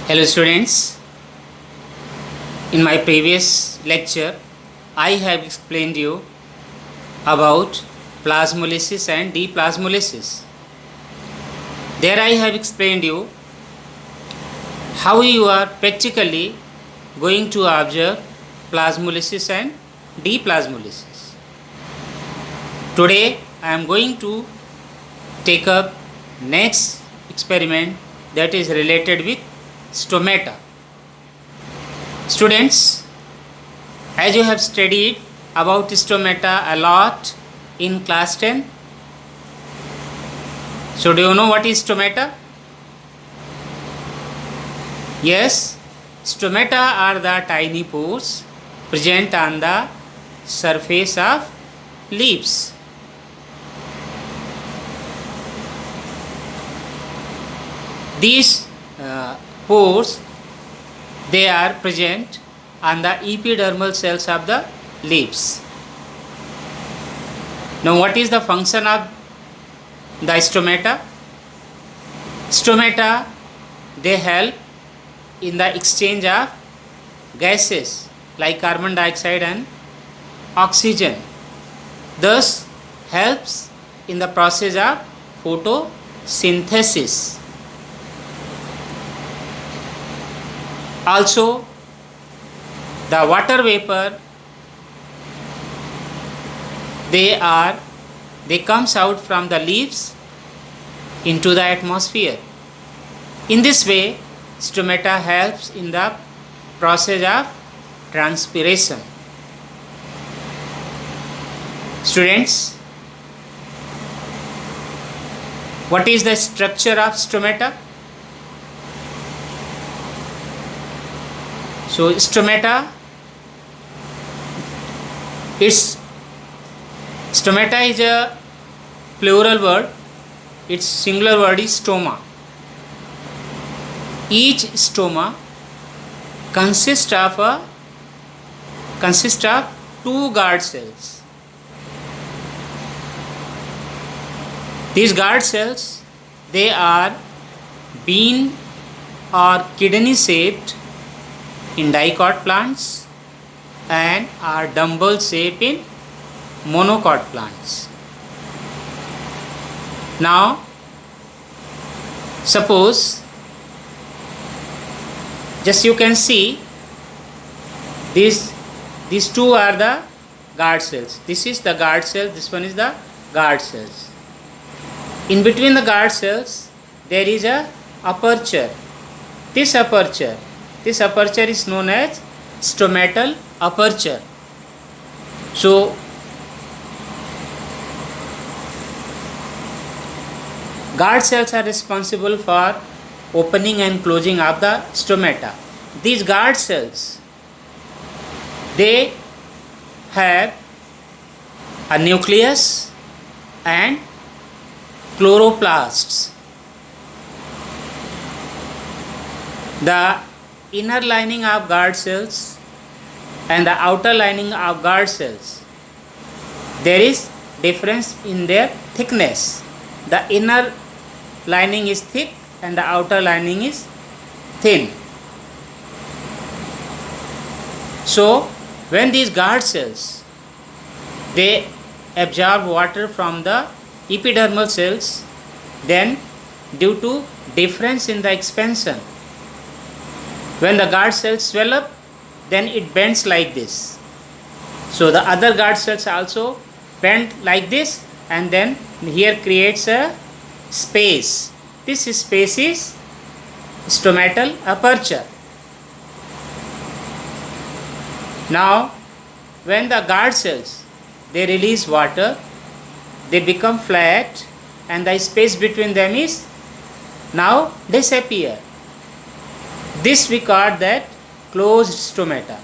Hello students, in my previous lecture I have explained you about plasmolysis and deplasmolysis. There I have explained you how you are practically going to observe plasmolysis and deplasmolysis. Today I am going to take up next experiment that is related with stomata. Students, as you have studied about stomata a lot in class 10, so do you know what is stomata? Yes, stomata are the tiny pores present on the surface of leaves. These pores, they are present on the epidermal cells of the leaves. Now what is the function of the stomata? Stomata, they help in the exchange of gases like carbon dioxide and oxygen, thus helps in the process of photosynthesis. Also, the water vapor, they comes out from the leaves into the atmosphere. In this way, stomata helps in the process of transpiration. Students, what is the structure of stomata? So stomata is a plural word. Its singular word is stoma. Each stoma consists of two guard cells. These guard cells, they are bean or kidney shaped in dicot plants and are dumbbell shaped in monocot plants. Now suppose just you can see these two are the guard cells. This is the guard cell, this one is the guard cells. In between the guard cells there is a aperture. This aperture is known as stomatal aperture. So guard cells are responsible for opening and closing of the stomata. These guard cells, they have a nucleus and chloroplasts. The inner lining of guard cells and the outer lining of guard cells, there is difference in their thickness. The inner lining is thick and the outer lining is thin. So when these guard cells, they absorb water from the epidermal cells, then due to difference in the expansion, when the guard cells swell up, then it bends like this. So the other guard cells also bend like this, and then here creates a space. This space is stomatal aperture. Now when the guard cells, they release water, they become flat and the space between them is now disappear. This we call that closed stomata.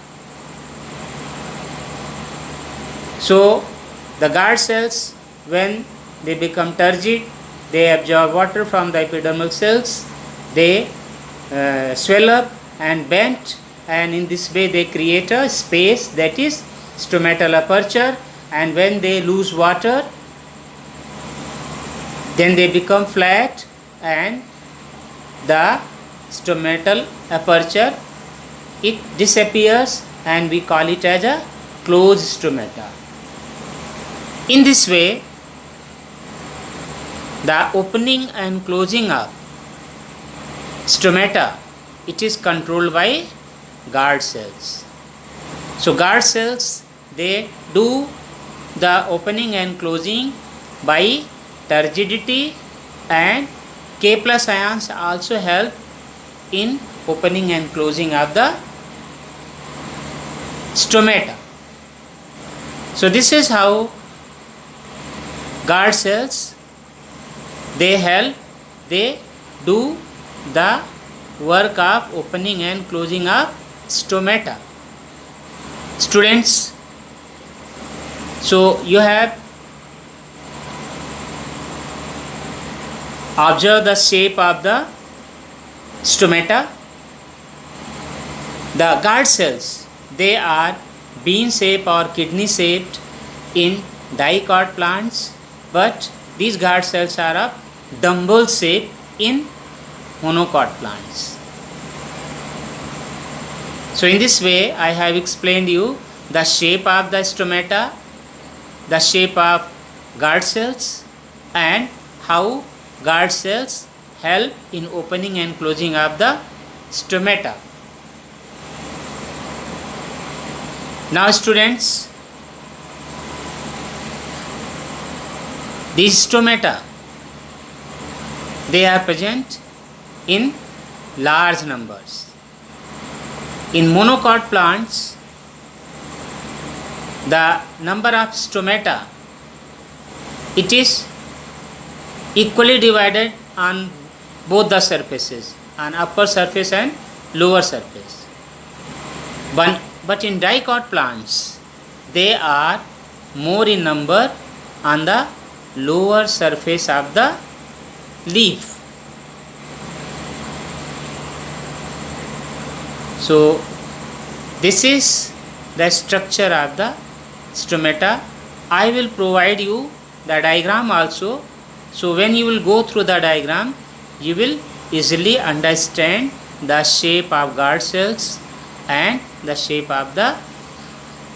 So the guard cells, when they become turgid, they absorb water from the epidermal cells, they swell up and bend, and in this way they create a space that is stomatal aperture, and when they lose water, then they become flat and the stomatal aperture, it disappears and we call it as a closed stomata. In this way, the opening and closing of stomata, it is controlled by guard cells. So guard cells, they do the opening and closing by turgidity, and K plus ions also help in opening and closing of the stomata. So this is how guard cells, they help, they do the work of opening and closing of stomata. Students, so you have observed the shape of the stomata. The guard cells, they are bean shaped or kidney shaped in dicot plants, but these guard cells are of dumbbell shape in monocot plants. So in this way, I have explained you the shape of the stomata, the shape of guard cells, and how guard cells help in opening and closing of the stomata. Now students, these stomata, they are present in large numbers. In monocot plants, the number of stomata, it is equally divided on both the surfaces, on upper surface and lower surface. But in dicot plants, they are more in number on the lower surface of the leaf. So this is the structure of the stomata. I will provide you the diagram also. So when you will go through the diagram, you will easily understand the shape of guard cells and the shape of the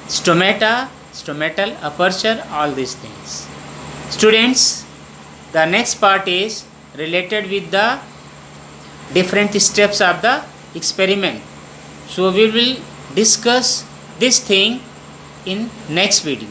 stomata, stomatal aperture, all these things. Students, the next part is related with the different steps of the experiment. So we will discuss this thing in next video.